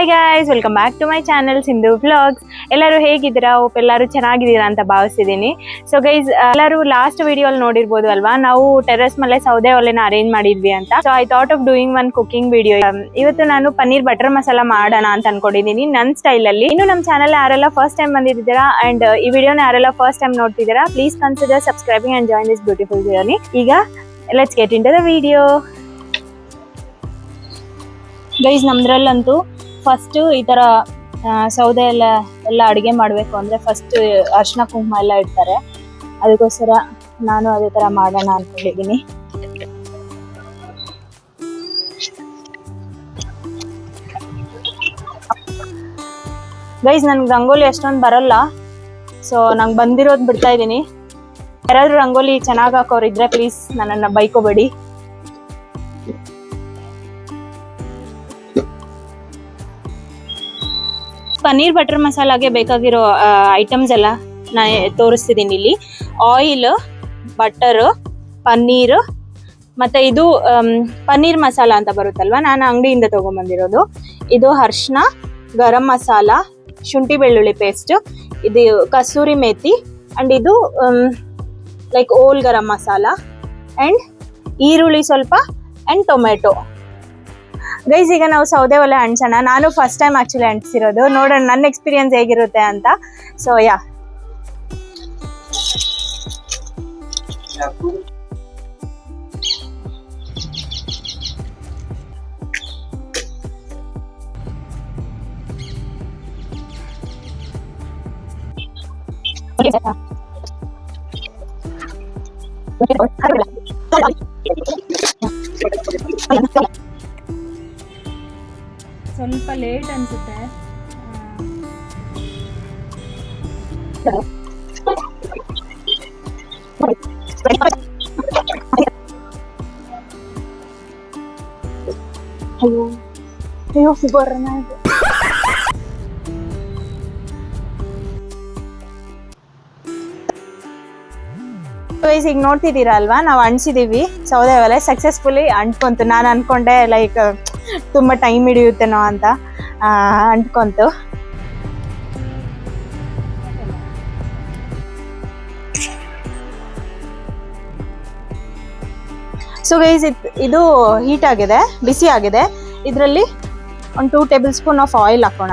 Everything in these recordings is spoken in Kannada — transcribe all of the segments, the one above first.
Hi guys, welcome back to my channel Sindhu vlogs. ಎಲ್ಲರೂ ಹೇಗಿದ್ದೀರಾ? ಹೋಪ್ ಎಲ್ಲರೂ ಚೆನ್ನಾಗಿದ್ದೀರಾ ಅಂತ ಭಾವಿಸಿದ್ದೀನಿ. ಸೊ ಗೈಸ್, ಎಲ್ಲರೂ ಲಾಸ್ಟ್ ವಿಡಿಯೋಲ್ಲಿ ನೋಡಿರ್ಬೋದು ಅಲ್ವಾ, ನಾವು ಟೆರೆಸ್ ಮೇಲೆ ಸೌದೆ ಒಲೆನ ಅರೇಂಜ್ ಮಾಡಿದ್ವಿ ಅಂತ. So I thought of doing one cooking video. ಇವತ್ತು ನಾನು ಪನ್ನೀರ್ ಬಟರ್ ಮಸಾಲ ಮಾಡೋಣ ಅಂತ ಅನ್ಕೊಂಡಿದ್ದೀನಿ ನನ್ನ ಸ್ಟೈಲಲ್ಲಿ. ಇನ್ನು ನಮ್ಮ ಚಾನಲ್ ಯಾರೆಲ್ಲ ಫಸ್ಟ್ ಟೈಮ್ ಬಂದಿದ್ದೀರಾ ಅಂಡ್ ಈ ವಿಡಿಯೋನ ಯಾರೆಲ್ಲ ಫಸ್ಟ್ ಟೈಮ್ ನೋಡ್ತಿದ್ದೀರಾ, please consider subscribing and join this beautiful journey. ಈಗ let's get into the video. Guys, ನಮ್ದ್ರಲ್ಲಂತೂ ಫಸ್ಟು ಈ ಥರ ಸೌದೆ ಎಲ್ಲ ಅಡುಗೆ ಮಾಡಬೇಕು ಅಂದರೆ ಫಸ್ಟ್ ಅರಿಶಿನ ಕುಂಕುಮ ಎಲ್ಲ ಇಡ್ತಾರೆ. ಅದಕ್ಕೋಸ್ಕರ ನಾನು ಅದೇ ಥರ ಮಾಡೋಣ ಅಂದ್ಕೊಂಡಿದ್ದೀನಿ. ಗೈಸ್, ನನಗೆ ರಂಗೋಲಿ ಅಷ್ಟೊಂದು ಬರಲ್ಲ, ಸೊ ನಂಗೆ ಬಂದಿರೋದು ಬಿಡ್ತಾ ಇದ್ದೀನಿ. ಯಾರಾದರೂ ರಂಗೋಲಿ ಚೆನ್ನಾಗಿ ಹಾಕೋರಿದ್ರೆ ಪ್ಲೀಸ್ ನನ್ನನ್ನು ಬೈಕೋಬೇಡಿ. ಪನ್ನೀರ್ ಬಟರ್ ಮಸಾಲಾಗೆ ಬೇಕಾಗಿರೋ ಐಟಮ್ಸ್ ಎಲ್ಲ ನಾನು ತೋರಿಸ್ತಿದ್ದೀನಿ ಇಲ್ಲಿ. ಆಯಿಲ್, ಬಟರು, ಪನ್ನೀರು, ಮತ್ತು ಇದು ಪನ್ನೀರ್ ಮಸಾಲ ಅಂತ ಬರುತ್ತಲ್ವ, ನಾನು ಅಂಗಡಿಯಿಂದ ತೊಗೊಂಬಂದಿರೋದು. ಇದು ಅರಿಶಿನ, ಗರಂ ಮಸಾಲ, ಶುಂಠಿ ಬೆಳ್ಳುಳ್ಳಿ ಪೇಸ್ಟು, ಇದು ಕಸೂರಿ ಮೇಥಿ, ಆ್ಯಂಡ್ ಇದು like whole garam masala, and ಈರುಳ್ಳಿ ಸ್ವಲ್ಪ, ಆ್ಯಂಡ್ ಟೊಮೆಟೊ. ಗೈಸ್, ಈಗ ನಾವು ಸೌದೆ ಒಲೆ ಅಂಟಿಸೋಣ. ನಾನು ಫಸ್ಟ್ ಟೈಮ್ ಆ್ಯಕ್ಚುಲಿ ಅಂಟಿಸಿರೋದು, ನೋಡೋಣ ನನ್ನ ಎಕ್ಸ್ಪೀರಿಯನ್ಸ್ ಹೇಗಿರುತ್ತೆ ಅಂತ. ಸೊ ಯಾ, ಸ್ವಲ್ಪ ಲೇಟ್ ಅನ್ಸುತ್ತೆ. ಅಯ್ಯೋ ಅಯ್ಯೋ ಬರೋಣ. ಈಗ ನೋಡ್ತಿದ್ದೀರಾ ಅಲ್ವಾ, ನಾವು ಅಂಟಿಸಿದೀವಿ ಸೌದೆ ಒಲೆ ಸಕ್ಸಸ್ಫುಲಿ ಅಂಟ್ಕೊಂತು. ನಾನು ಅನ್ಕೊಂಡೆ ಲೈಕ್ ತುಂಬ ಟೈಮ್ ಹಿಡಿಯುತ್ತೇನೋ ಅಂತ, ಅಂಟ್ಕೊಂತು. ಸೊ ಗೈಸ್, ಇದು ಹೀಟ್ ಆಗಿದೆ, ಬಿಸಿ ಆಗಿದೆ. ಇದರಲ್ಲಿ ಒಂದು 2 ಟೇಬಲ್ ಸ್ಪೂನ್ ಆಫ್ ಆಯಿಲ್ ಹಾಕೋಣ.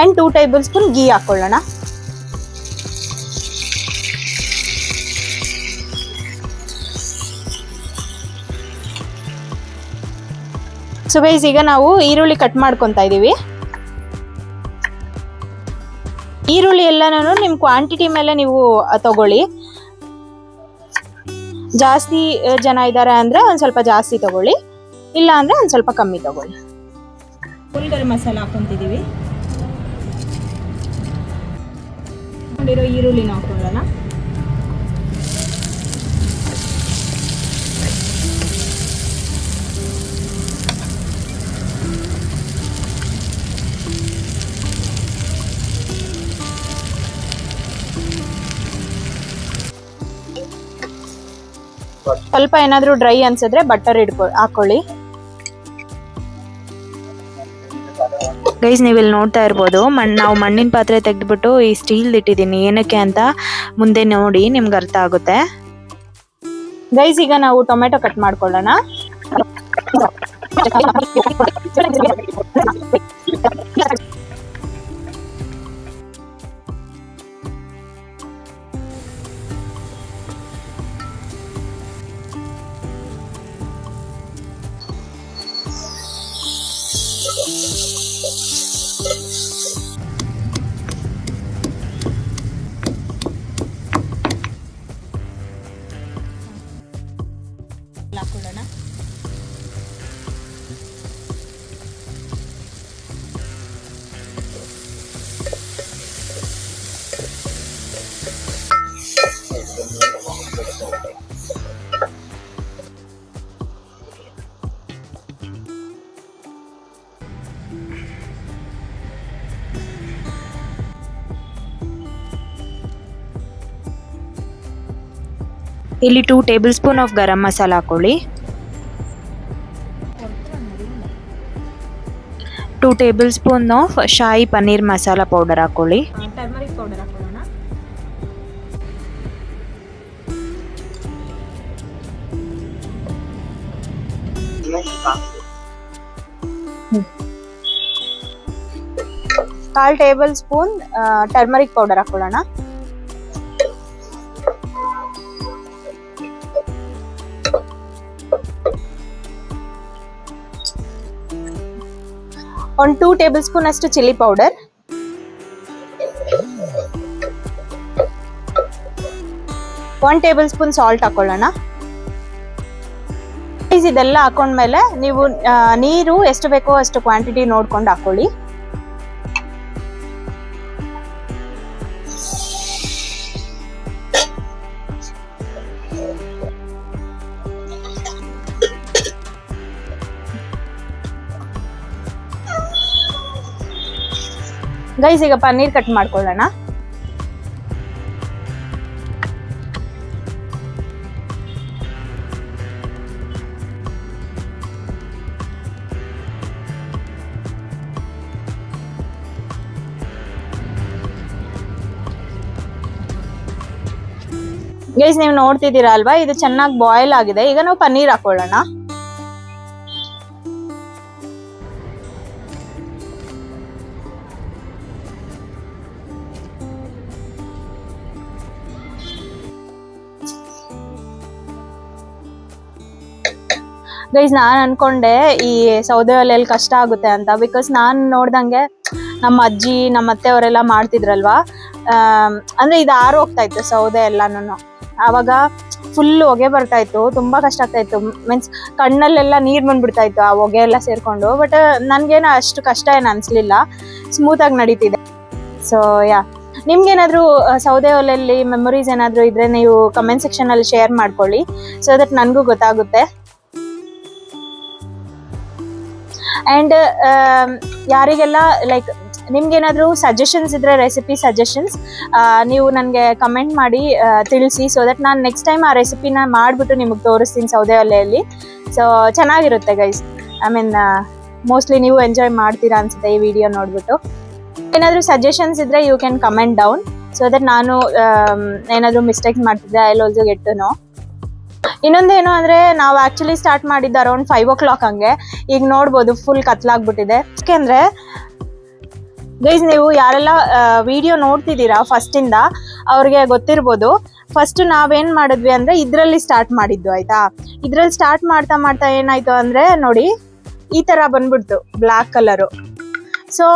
ಆ್ಯಂಡ್ 2 ಟೇಬಲ್ ಸ್ಪೂನ್ ಗೀ ಹಾಕೊಳ್ಳೋಣ. ಸೊ ಗೈಸ್, ಈಗ ನಾವು ಈರುಳ್ಳಿ ಕಟ್ ಮಾಡ್ಕೊತಾ ಇದ್ದೀವಿ. ಈರುಳ್ಳಿ ಎಲ್ಲನೂ ನಿಮ್ಮ ಕ್ವಾಂಟಿಟಿ ಮೇಲೆ ನೀವು ತಗೊಳ್ಳಿ. ಜಾಸ್ತಿ ಜನ ಇದ್ದಾರೆ ಅಂದರೆ ಒಂದು ಸ್ವಲ್ಪ ಜಾಸ್ತಿ ತಗೊಳ್ಳಿ, ಇಲ್ಲ ಅಂದರೆ ಒಂದು ಸ್ವಲ್ಪ ಕಮ್ಮಿ ತಗೊಳ್ಳಿ. ಫುಲ್ ಗರಂ ಮಸಾಲ ಹಾಕ್ಕೊಂತಿದ್ದೀವಿ. ಹಾಕೊಂಡಿರೋ ಈರುಳ್ಳಿನ ಹಾಕೊಳ್ಳೋಣ. ಸ್ವಲ್ಪ ಏನಾದರೂ ಡ್ರೈ ಅನ್ಸಿದ್ರೆ ಬಟರ್ ಹಾಕೊಳ್ಳಿ. ಗೈಸ್, ನೀವು ಇಲ್ಲಿ ನೋಡ್ತಾ ಇರ್ಬೋದು, ನಾವು ಮಣ್ಣಿನ ಪಾತ್ರೆ ತೆಗೆದ್ಬಿಟ್ಟು ಈ ಸ್ಟೀಲ್ ಇಟ್ಟಿದ್ದೀನಿ. ಏನಕ್ಕೆ ಅಂತ ಮುಂದೆ ನೋಡಿ ನಿಮ್ಗೆ ಅರ್ಥ ಆಗುತ್ತೆ. ಗೈಸ್, ಈಗ ನಾವು ಟೊಮೆಟೊ ಕಟ್ ಮಾಡ್ಕೊಳ್ಳೋಣ. ಇಲ್ಲಿ 2 table spoon of garam masala ಹಾಕೊಳ್ಳಿ. 2 table spoon of Shahi paneer masala powder ಹಾಕೊಳ್ಳಿ. ಟರ್ಮರಿಕ್ ಪೌಡರ್ ಹಾಕೊಳ್ಳೋಣ. ಕಾಲ್ ಟೇಬಲ್ ಸ್ಪೂನ್ ಟರ್ಮರಿಕ್ ಪೌಡರ್ ಹಾಕೊಳ್ಳೋಣ. ಒಂದು 2 ಟೇಬಲ್ ಸ್ಪೂನ್ ಅಷ್ಟು chilli powder, 1 table spoon salt ಹಾಕೊಳ್ಳೋಣ. ಇದೆಲ್ಲ ಹಾಕೊಂಡ್ಮೇಲೆ ನೀವು ನೀರು ಎಷ್ಟು ಬೇಕೋ ಅಷ್ಟು ಕ್ವಾಂಟಿಟಿ ನೋಡ್ಕೊಂಡು ಹಾಕೊಳ್ಳಿ. ಗೈಸ್ ಈಗ ಪನ್ನೀರ್ ಕಟ್ ಮಾಡ್ಕೊಳ್ಳೋಣ. ಗೈಸ್ ನೀವು ನೋಡ್ತಿದ್ದೀರಾ ಅಲ್ವಾ, ಇದು ಚೆನ್ನಾಗಿ ಬಾಯ್ಲ್ ಆಗಿದೆ. ಈಗ ನಾವು ಪನ್ನೀರ್ ಹಾಕೊಳ್ಳೋಣ. ಗೈಸ್ ನಾನು ಅನ್ಕೊಂಡೆ ಈ ಸೌದೆ ಒಲೆಯಲ್ಲಿ ಕಷ್ಟ ಆಗುತ್ತೆ ಅಂತ. ಬಿಕಾಸ್ ನಾನು ನೋಡ್ದಂಗೆ ನಮ್ಮ ಅಜ್ಜಿ ನಮ್ಮ ಅತ್ತೆ ಅವರೆಲ್ಲ ಮಾಡ್ತಿದ್ರಲ್ವಾ, ಅಂದ್ರೆ ಇದು ಆರು ಹೋಗ್ತಾ ಇತ್ತು ಸೌದೆ ಎಲ್ಲಾನು. ಆವಾಗ ಫುಲ್ ಹೊಗೆ ಬರ್ತಾ ಇತ್ತು, ತುಂಬಾ ಕಷ್ಟ ಆಗ್ತಾ ಇತ್ತು. ಮೀನ್ಸ್ ಕಣ್ಣಲ್ಲೆಲ್ಲ ನೀರ್ ಬಂದ್ಬಿಡ್ತಾ ಇತ್ತು ಆ ಹೊಗೆ ಎಲ್ಲ ಸೇರ್ಕೊಂಡು. ಬಟ್ ನನ್ಗೇನು ಅಷ್ಟು ಕಷ್ಟ ಏನು ಅನ್ಸ್ಲಿಲ್ಲ, ಸ್ಮೂತ್ ಆಗಿ ನಡೀತಿದೆ. ಸೊ ನಿಮ್ಗೇನಾದ್ರೂ ಸೌದೆ ಒಲೆಯಲ್ಲಿ ಮೆಮೊರೀಸ್ ಏನಾದ್ರು ಇದ್ರೆ ನೀವು ಕಮೆಂಟ್ ಸೆಕ್ಷನ್ ಅಲ್ಲಿ ಶೇರ್ ಮಾಡ್ಕೊಳ್ಳಿ, ಸೊ ದಟ್ ನನಗೂ ಗೊತ್ತಾಗುತ್ತೆ. ಅಂಡ್ ಯಾರಿಗೆಲ್ಲ ಲೈಕ್ ನಿಮ್ಗೇನಾದ್ರೂ ಸಜೆಷನ್ಸ್ ಇದ್ರೆ, ರೆಸಿಪಿ ಸಜೆಷನ್ಸ್ ನೀವು ನನಗೆ ಕಮೆಂಟ್ ಮಾಡಿ ತಿಳಿಸಿ, ಸೊ ದಟ್ ನಾನು ನೆಕ್ಸ್ಟ್ ಟೈಮ್ ಆ ರೆಸಿಪಿನ ಮಾಡಿಬಿಟ್ಟು ನಿಮಗೆ ತೋರಿಸ್ತೀನಿ ಸೌದೆ ಒಲೆಯಲ್ಲಿ. ಸೊ ಚೆನ್ನಾಗಿರುತ್ತೆ ಗೈಸ್. ಐ ಮೀನ್ ಮೋಸ್ಟ್ಲಿ ನೀವು ಎಂಜಾಯ್ ಮಾಡ್ತೀರಾ ಅನ್ಸುತ್ತೆ ಈ ವಿಡಿಯೋ ನೋಡ್ಬಿಟ್ಟು. ಏನಾದರೂ ಸಜೆಷನ್ಸ್ ಇದ್ರೆ you can comment down, so that ನಾನು ಏನಾದರೂ ಮಿಸ್ಟೇಕ್ಸ್ ಮಾಡ್ತಿದ್ದೆ I will also get to no. ಇನ್ನೊಂದೇನು ಅಂದ್ರೆ ನಾವು ಆಕ್ಚುಲಿ ಸ್ಟಾರ್ಟ್ ಮಾಡಿದ್ದು ಅರೌಂಡ್ 5 o'clock ಹಂಗೆ. ಈಗ ನೋಡ್ಬೋದು ಫುಲ್ ಕತ್ಲಾಗ್ಬಿಟ್ಟಿದೆ. ಯಾಕೆಂದ್ರೆ ಗೈಸ್ ನೀವು ಯಾರೆಲ್ಲ ವಿಡಿಯೋ ನೋಡ್ತಿದ್ದೀರಾ ಫಸ್ಟ್ ಇಂದ ಅವ್ರಿಗೆ ಗೊತ್ತಿರ್ಬೋದು. ಫಸ್ಟ್ ನಾವೇನ್ ಮಾಡಿದ್ವಿ ಅಂದ್ರೆ ಇದ್ರಲ್ಲಿ ಸ್ಟಾರ್ಟ್ ಮಾಡಿದ್ದು ಆಯ್ತಾ. ಇದ್ರಲ್ಲಿ ಸ್ಟಾರ್ಟ್ ಮಾಡ್ತಾ ಮಾಡ್ತಾ ಏನಾಯ್ತು ಅಂದ್ರೆ ನೋಡಿ ಈ ತರ ಬಂದ್ಬಿಡ್ತು ಬ್ಲಾಕ್ ಕಲರು. ಸೊ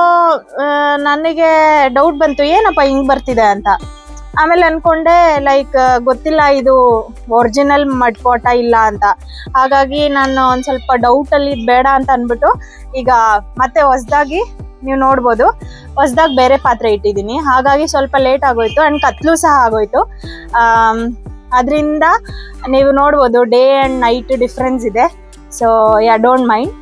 ನನಗೆ ಡೌಟ್ ಬಂತು ಏನಪ್ಪ ಹಿಂಗ್ ಬರ್ತಿದೆ ಅಂತ. ಆಮೇಲೆ ಅನ್ಕೊಂಡೆ ಲೈಕ್ ಗೊತ್ತಿಲ್ಲ ಇದು ಒರಿಜಿನಲ್ ಮಡ್ ಪಾಟ ಇಲ್ಲ ಅಂತ. ಹಾಗಾಗಿ ನಾನು ಒಂದ್ ಸ್ವಲ್ಪ ಡೌಟ್ ಅಲ್ಲಿ ಬೇಡ ಅಂತ ಅನ್ಬಿಟ್ಟು ಈಗ ಮತ್ತೆ ಹೊಸದಾಗಿ ನೀವು ನೋಡ್ಬೋದು ಹೊಸದಾಗಿ ಬೇರೆ ಪಾತ್ರೆ ಇಟ್ಟಿದ್ದೀನಿ. ಹಾಗಾಗಿ ಸ್ವಲ್ಪ ಲೇಟ್ ಆಗೋಯ್ತು ಅಂಡ್ ಕತ್ಲು ಸಹ ಆಗೋಯ್ತು. ಅದರಿಂದ ನೀವು ನೋಡ್ಬೋದು ಡೇ ಅಂಡ್ ನೈಟ್ ಡಿಫ್ರೆನ್ಸ್ ಇದೆ. So don't mind.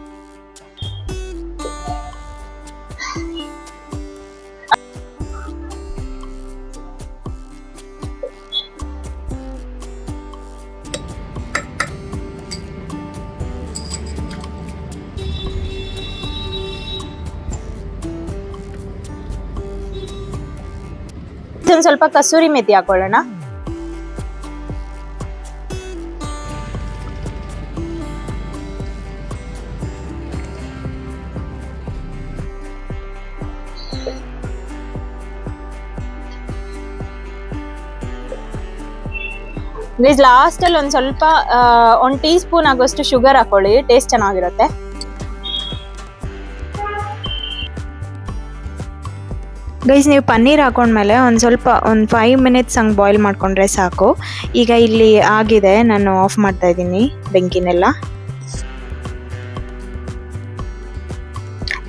ಸ್ವಲ್ಪ ಕಸೂರಿ ಮೆಥಿ ಹಾಕೊಳ್ಳೋಣ. ಲಾಸ್ಟ್ ಅಲ್ಲಿ ಒಂದ್ ಸ್ವಲ್ಪ 1 ಟೀ ಸ್ಪೂನ್ ಆಗೋಷ್ಟು ಶುಗರ್ ಹಾಕೊಳ್ಳಿ, ಟೇಸ್ಟ್ ಚೆನ್ನಾಗಿರುತ್ತೆ. ಗೈಸ್ ನೀವು ಪನ್ನೀರ್ ಹಾಕೊಂಡ್ಮೇಲೆ ಒಂದು 5 minutes ಹಂಗೆ ಬಾಯ್ಲ್ ಮಾಡ್ಕೊಂಡ್ರೆ ಸಾಕು. ಈಗ ಇಲ್ಲಿ ಆಗಿದೆ, ನಾನು ಆಫ್ ಮಾಡ್ತಾ ಇದ್ದೀನಿ ಬೆಂಕಿನೆಲ್ಲ.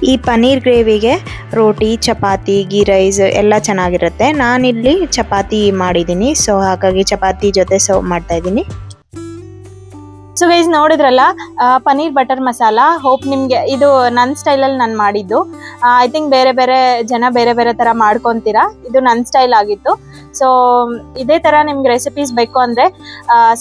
ಈ ಪನ್ನೀರ್ ಗ್ರೇವಿಗೆ ರೋಟಿ, ಚಪಾತಿ, ಗೀ ರೈಸ್ ಎಲ್ಲ ಚೆನ್ನಾಗಿರುತ್ತೆ. ನಾನಿಲ್ಲಿ ಚಪಾತಿ ಮಾಡಿದ್ದೀನಿ, ಸೊ ಹಾಗಾಗಿ ಚಪಾತಿ ಜೊತೆ ಸರ್ವ್ ಮಾಡ್ತಾ ಇದ್ದೀನಿ. ಸೊ ಗೈಸ್ ನೋಡಿದ್ರಲ್ಲ ಪನ್ನೀರ್ ಬಟರ್ ಮಸಾಲ. ಹೋಪ್ ನಿಮಗೆ ಇದು ನನ್ನ ಸ್ಟೈಲಲ್ಲಿ ನಾನು ಮಾಡಿದ್ದು. ಐ ಥಿಂಕ್ ಬೇರೆ ಬೇರೆ ಜನ ಬೇರೆ ಬೇರೆ ಥರ ಮಾಡ್ಕೊತೀರಾ. ಇದು ನನ್ನ ಸ್ಟೈಲ್ ಆಗಿತ್ತು. ಸೊ ಇದೇ ಥರ ನಿಮ್ಗೆ ರೆಸಿಪೀಸ್ ಬೇಕು ಅಂದರೆ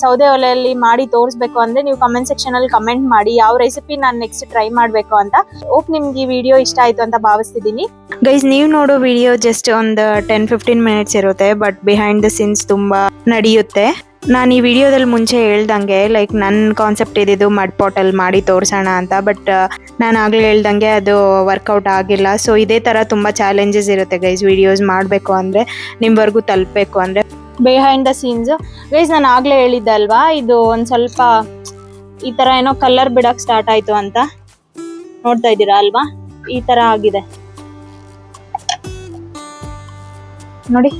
ಸೌದೆ ಒಲೆಯಲ್ಲಿ ಮಾಡಿ ತೋರಿಸ್ಬೇಕು ಅಂದರೆ ನೀವು ಕಮೆಂಟ್ ಸೆಕ್ಷನಲ್ಲಿ ಕಮೆಂಟ್ ಮಾಡಿ ಯಾವ ರೆಸಿಪಿ ನಾನು ನೆಕ್ಸ್ಟ್ ಟ್ರೈ ಮಾಡಬೇಕು ಅಂತ. ಹೋಪ್ ನಿಮ್ಗೆ ಈ ವಿಡಿಯೋ ಇಷ್ಟ ಆಯಿತು ಅಂತ ಭಾವಿಸ್ತಿದ್ದೀನಿ. ಗೈಸ್ ನೀವು ನೋಡೋ ವಿಡಿಯೋ ಜಸ್ಟ್ ಒಂದು 10-15 ಮಿನಿಟ್ಸ್ ಇರುತ್ತೆ, ಬಟ್ ಬಿಹೈಂಡ್ ದ ಸೀನ್ಸ್ ತುಂಬ ನಡೆಯುತ್ತೆ. ನಾನು ಈ ವಿಡಿಯೋದಲ್ಲಿ ಮುಂಚೆ ಹೇಳ್ದಂಗೆ ಲೈಕ್ ನನ್ನ ಕಾನ್ಸೆಪ್ಟ್ ಇದ್ದಿದ್ದು ಮಡ್ ಪಾಟಲ್ಲಿ ಮಾಡಿ ತೋರಿಸೋಣ ಅಂತ, ಬಟ್ ನಾನು ಆಗಲೇ ಹೇಳ್ದಂಗೆ ಅದು ವರ್ಕೌಟ್ ಆಗಿಲ್ಲ. ಸೊ ಇದೇ ಥರ ತುಂಬ ಚಾಲೆಂಜಸ್ ಇರುತ್ತೆ ಗೈಸ್ ವಿಡಿಯೋಸ್ ಮಾಡಬೇಕು ಅಂದರೆ, ನಿಮ್ಮವರೆಗೂ ತಲುಪಬೇಕು ಅಂದರೆ. ಬಿಹೈಂಡ್ ದ ಸೀನ್ಸ್ ಗೈಸ್ ನಾನು ಆಗಲೇ ಹೇಳಿದ್ದೆ ಅಲ್ವಾ, ಇದು ಒಂದು ಸ್ವಲ್ಪ ಈ ಥರ ಏನೋ ಕಲರ್ ಬಿಡೋಕ್ಕೆ ಸ್ಟಾರ್ಟ್ ಆಯಿತು ಅಂತ ನೋಡ್ತಾ ಇದ್ದೀರಾ ಅಲ್ವಾ, ಈ ಥರ ಆಗಿದೆ ನೋಡಿ,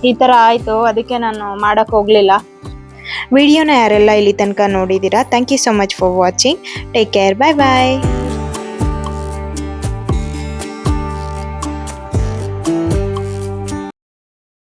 ಈ ಥರ ಆಯಿತು. ಅದಕ್ಕೆ ನಾನು ಮಾಡೋಕ್ಕೆ ಹೋಗಲಿಲ್ಲ. ವಿಡಿಯೋನ ಯಾರೆಲ್ಲ ಇಲ್ಲಿ ತನಕ ನೋಡಿದ್ದೀರಾ, thank you so much for watching. Take care, bye bye.